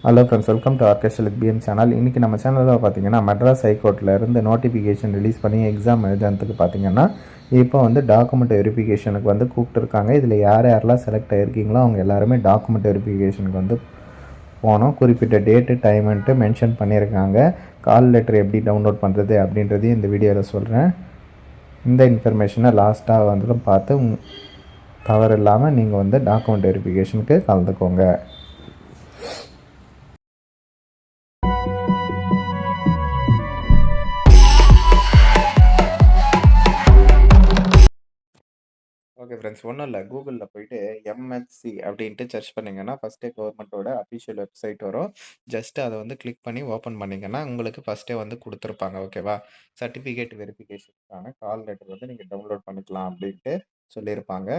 Hello friends, welcome to orchestral PM channel. இன்றைக்கி நம்ம சேனலில் பார்த்தீங்கன்னா மெட்ராஸ் ஹைகோர்ட்டில் இருந்து நோட்டிஃபிகேஷன் ரிலீஸ் பண்ணி எக்ஸாம் எழுதுறதுக்கு பார்த்தீங்கன்னா இப்போ வந்து டாக்குமெண்ட் வெரிஃபிகேஷனுக்கு வந்து கூப்பிட்டுருக்காங்க. இதில் யார் யாரெல்லாம் செலக்ட் ஆகிருக்கீங்களோ அவங்க எல்லாருமே டாக்குமெண்ட் வெரிஃபிகேஷனுக்கு வந்து போனோம். குறிப்பிட்ட டேட்டு டைமெண்ட்டு மென்ஷன் பண்ணியிருக்காங்க. கால் லெட்டர் எப்படி டவுன்லோட் பண்ணுறது அப்படின்றதையும் இந்த வீடியோவில் சொல்கிறேன். இந்த இன்ஃபர்மேஷனை லாஸ்ட்டாக வந்து பார்த்து தவறு இல்லாமல் நீங்கள் வந்து டாக்குமெண்ட் வெரிஃபிகேஷனுக்கு கலந்துக்கோங்க. ஓகே ஃப்ரெண்ட்ஸ், ஒன்றும் இல்லை. கூகுளில் போயிட்டு எம்ஹெச்சி அப்படின்ட்டு சர்ச் பண்ணிங்கன்னா ஃபஸ்ட்டே கவர்மெண்ட்டோட அஃபிஷியல் வெப்சைட் வரும். ஜஸ்ட்டு அதை வந்து கிளிக் பண்ணி ஓப்பன் பண்ணிங்கன்னா உங்களுக்கு ஃபஸ்ட்டே வந்து கொடுத்துருப்பாங்க. ஓகேவா? சர்டிஃபிகேட் வெரிஃபிகேஷனுக்கான கால் லெட்டர் வந்து நீங்கள் டவுன்லோட் பண்ணிக்கலாம் அப்படின்ட்டு சொல்லியிருப்பாங்க.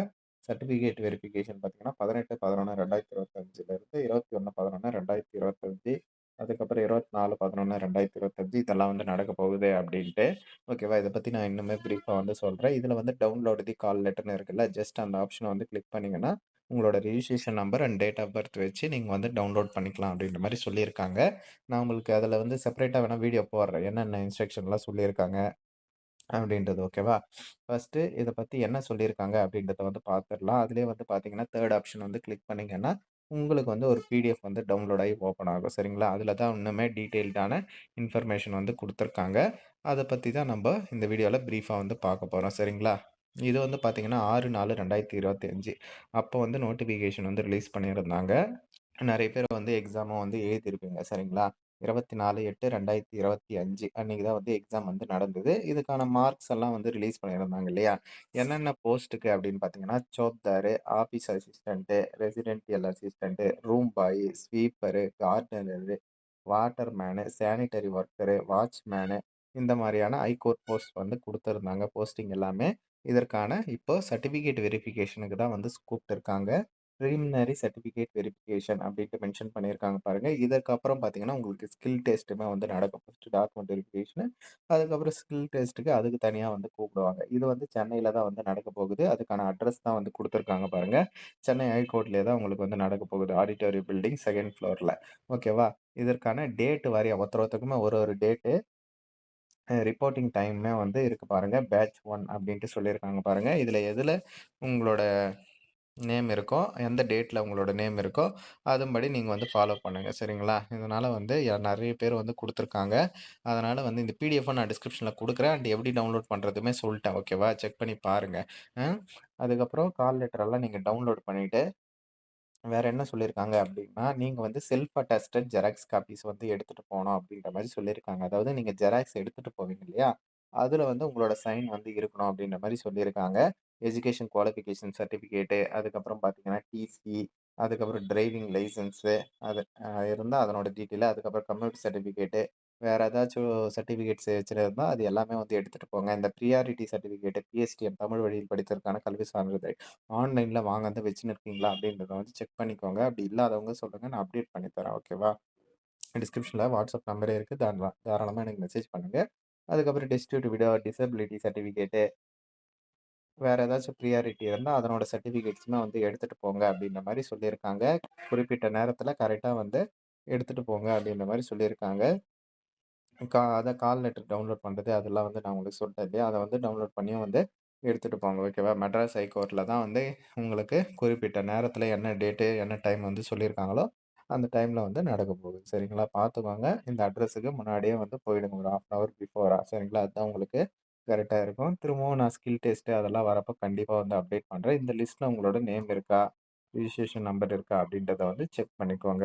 சர்டிஃபிகேட் வெரிஃபிகேஷன் பார்த்தீங்கன்னா 18/11/2025 21/11/2025, அதுக்கப்புறம் 24/11/2025 இதெல்லாம் வந்து நடக்க போகுது அப்படின்ட்டு. ஓகேவா? இதை பற்றி நான் இன்னுமே ப்ரீஃபாக வந்து சொல்கிறேன். இதில் வந்து டவுன்லோடு தி கால் லெட்டர்னு இருக்குல்ல, ஜஸ்ட் அந்த ஆப்ஷனை வந்து கிளிக் பண்ணிங்கன்னா உங்களோட registration number and date of birth வச்சு நீங்கள் வந்து டவுன்லோட் பண்ணிக்கலாம் அப்படின்ற மாதிரி சொல்லியிருக்காங்க. நான் உங்களுக்கு அதில் வந்து செப்பரேட்டாக வேணால் வீடியோ போடுறேன், என்னென்ன இன்ஸ்ட்ரக்ஷன்லாம் சொல்லியிருக்காங்க அப்படின்றது. ஓகேவா? ஃபஸ்ட்டு இதை பற்றி என்ன சொல்லியிருக்காங்க அப்படின்றத வந்து பார்த்துடலாம். அதிலே வந்து பார்த்தீங்கன்னா தேர்ட் ஆப்ஷன் வந்து கிளிக் பண்ணிங்கன்னா உங்களுக்கு வந்து ஒரு பிடிஎஃப் வந்து டவுன்லோட் ஆகி ஓப்பன் ஆகும். சரிங்களா? அதில் தான் இன்னுமே டீட்டெயில்டான இன்ஃபர்மேஷன் வந்து கொடுத்துருக்காங்க. அதை பற்றி தான் நம்ம இந்த வீடியோவில் ப்ரீஃபாக வந்து பார்க்க போகிறோம். சரிங்களா? இது வந்து பார்த்தீங்கன்னா 6/4/2025 அப்போ வந்து நோட்டிஃபிகேஷன் வந்து ரிலீஸ் பண்ணியிருந்தாங்க. நிறைய பேர் வந்து எக்ஸாமும் வந்து எழுதியிருப்பீங்க. சரிங்களா? 24/8/2025 அன்றைக்கி தான் வந்து எக்ஸாம் வந்து நடந்தது. இதுக்கான மார்க்ஸ் எல்லாம் வந்து ரிலீஸ் பண்ணியிருந்தாங்க இல்லையா? என்னென்ன போஸ்ட்டுக்கு அப்படின்னு பார்த்தீங்கன்னா சோப்தாரு, office assistant, residential assistant, room boy, sweeper, gardener, waterman, sanitary worker, watchman இந்த மாதிரியான ஹைகோர்ட் போஸ்ட் வந்து கொடுத்துருந்தாங்க. போஸ்டிங் எல்லாமே இதற்கான இப்போ சர்டிஃபிகேட் வெரிஃபிகேஷனுக்கு தான் வந்து கூப்பிட்டுருக்காங்க. ப்ரிலிமினரி சர்டிஃபிகேட் வெரிஃபிகேஷன் அப்படின்ட்டு மென்ஷன் பண்ணியிருக்காங்க பாருங்கள். இதுக்கப்புறம் பார்த்தீங்கன்னா உங்களுக்கு ஸ்கில் டெஸ்ட்டுமே வந்து நடக்கும். ஃபஸ்ட்டு டாக்குமெண்ட் வெரிஃபிகேஷனு, அதுக்கப்புறம் ஸ்கில் டெஸ்ட்டுக்கு அதுக்கு தனியாக வந்து கூப்பிடுவாங்க. இது வந்து சென்னையில் தான் வந்து நடக்க போகுது. அதுக்கான அட்ரஸ் தான் வந்து கொடுத்துருக்காங்க பாருங்கள். சென்னை ஹைகோர்ட்லேயே தான் உங்களுக்கு வந்து நடக்க போகுது. ஆடிட்டோரியம் பில்டிங் 2nd ஃப்ளோரில். ஓகேவா? இதற்கான டேட்டு வாரியாக ஒருத்தருக்குமே ஒரு டேட்டு, ரிப்போர்ட்டிங் டைம்மே வந்து இருக்குது பாருங்கள். பேட்ச் 1 அப்படின்ட்டு சொல்லியிருக்காங்க பாருங்கள். இதில் எதில் உங்களோட நேம் இருக்கோ, எந்த டேட்டில் உங்களோட நேம் இருக்கோ அதுபடி நீங்கள் வந்து ஃபாலோ பண்ணுங்கள். சரிங்களா? இதனால் வந்து நிறைய பேர் வந்து கொடுத்துருக்காங்க. அதனால் வந்து இந்த பிடிஎஃபை நான் டிஸ்கிரிப்ஷனில் கொடுக்குறேன். அண்ட் எப்படி டவுன்லோட் பண்ணுறதுமே சொல்லிட்டேன். ஓகேவா? செக் பண்ணி பாருங்கள். அதுக்கப்புறம் கால் லெட்டரெல்லாம் நீங்கள் டவுன்லோட் பண்ணிவிட்டு வேற என்ன சொல்லியிருக்காங்க அப்படின்னா, நீங்க வந்து செல்ஃப் அட்டஸ்டட் ஜெராக்ஸ் காப்பீஸ் வந்து எடுத்துட்டு போணும் அப்படின்ற மாரி சொல்லியிருக்காங்க. அதாவது நீங்க ஜெராக்ஸ் எடுத்துட்டு போவீங்க இல்லையா? அதுல வந்து உங்களோட சைன் வந்து இருக்கணும் அப்படின்ற மாரி சொல்லியிருக்காங்க. எஜுகேஷன் குவாலிஃபிகேஷன் சர்டிஃபிகேட்டு, அதுக்கப்புறம் பார்த்தீங்கன்னா டிசி, அதுக்கப்புறம் டிரைவிங் லைசென்ஸு, அது இருந்தா அதனோட டீட்டெயிலு, அதுக்கப்புறம் கம்யூனிட்டி சர்டிஃபிகேட்டு, வேற ஏதாச்சும் சர்டிஃபிகேட்ஸ் வச்சிருந்தா அது எல்லாமே வந்து எடுத்துட்டு போங்க. இந்த ப்ரியாரிட்டி சர்டிஃபிகேட்டு, பிஎஸ்டிஎம் தமிழ் வழியில் படித்ததற்கான கல்வி சான்றிதழ் ஆன்லைன்ல வாங்காத வச்சுன்னு இருக்கீங்களா? அப்படின்றத வந்து செக் பண்ணிக்கோங்க. அப்படி இல்லாதவங்க சொல்லுங்க. நான் அப்டேட் பண்ணி தரேன். ஓகேவா? டிஸ்கிரிப்ஷன்ல வாட்ஸ்அப் நம்பரே இருக்கு. தாராளமா எனக்கு மெசேஜ் பண்ணுங்க. அதுக்கப்புறம் டெஸ்டிடியூட் விடோ, டிசபிலிட்டி சர்டிஃபிகேட்டு, வேற ஏதாச்சும் ப்ரியாரிட்டி இருந்தா அதனோட சர்டிஃபிகேட்ஸுமே வந்து எடுத்துட்டு போங்க அப்படின்ற மாரி சொல்லியிருக்காங்க. குறிப்பிட்ட நேரத்தில கரெக்ட்டா வந்து எடுத்துட்டு போங்க அப்படின்ற மாரி சொல்லியிருக்காங்க. அதான் கால் லெட்டர் டவுன்லோட் பண்ணுறது அதெல்லாம் வந்து நான் உங்களுக்கு சொல்லிட்டேன் இல்லையா? அதை வந்து டவுன்லோட் பண்ணியும் வந்து எடுத்துகிட்டு போங்க. ஓகேவா? மெட்ராஸ் ஹைகோர்ட்டில் தான் வந்து உங்களுக்கு குறிப்பிட்ட நேரத்தில் என்ன டேட்டு என்ன டைம் வந்து சொல்லியிருக்காங்களோ அந்த டைமில் வந்து நடக்க போகுது. சரிங்களா? பார்த்துக்கோங்க. இந்த அட்ரஸுக்கு முன்னாடியே வந்து போயிடுங்க. ஒரு 1/2 ஹவர் பிஃபோரா. சரிங்களா? அதுதான் உங்களுக்கு கரெக்டாக இருக்கும். திரும்பவும் நான் ஸ்கில் டெஸ்ட்டு அதெல்லாம் வரப்போ கண்டிப்பாக வந்து அப்டேட் பண்ணுறேன். இந்த லிஸ்ட்டில் உங்களோட நேம் இருக்கா, ரிஜிஸ்ட்ரேஷன் நம்பர் இருக்கா அப்படின்றத வந்து செக் பண்ணிக்கோங்க.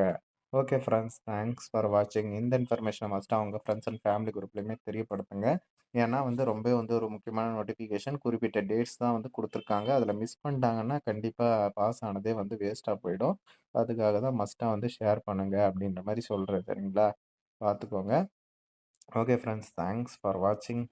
ஓகே ஃப்ரெண்ட்ஸ், தேங்க்ஸ் ஃபார் வாட்சிங். இந்த இன்ஃபர்மேஷனை மஸ்ட்டாக உங்கள் ஃப்ரெண்ட்ஸ் அண்ட் ஃபேமிலி குரூப்லேயுமே தெரியப்படுத்துங்க. ஏன்னா வந்து ரொம்பவே வந்து ஒரு முக்கியமான நோட்டிஃபிகேஷன். குறிப்பிட்ட டேட்ஸ் தான் வந்து கொடுத்துருக்காங்க. அதில் மிஸ் பண்ணிட்டாங்கன்னா கண்டிப்பாக பாஸ் ஆனதே வந்து வேஸ்ட்டாக போயிடும். அதுக்காக தான் மஸ்ட்டாக வந்து ஷேர் பண்ணுங்க அப்படின்ற மாதிரி சொல்கிறேன். சரிங்களா? பார்த்துக்கோங்க. ஓகே ஃப்ரெண்ட்ஸ், தேங்க்ஸ் ஃபார் வாட்சிங்.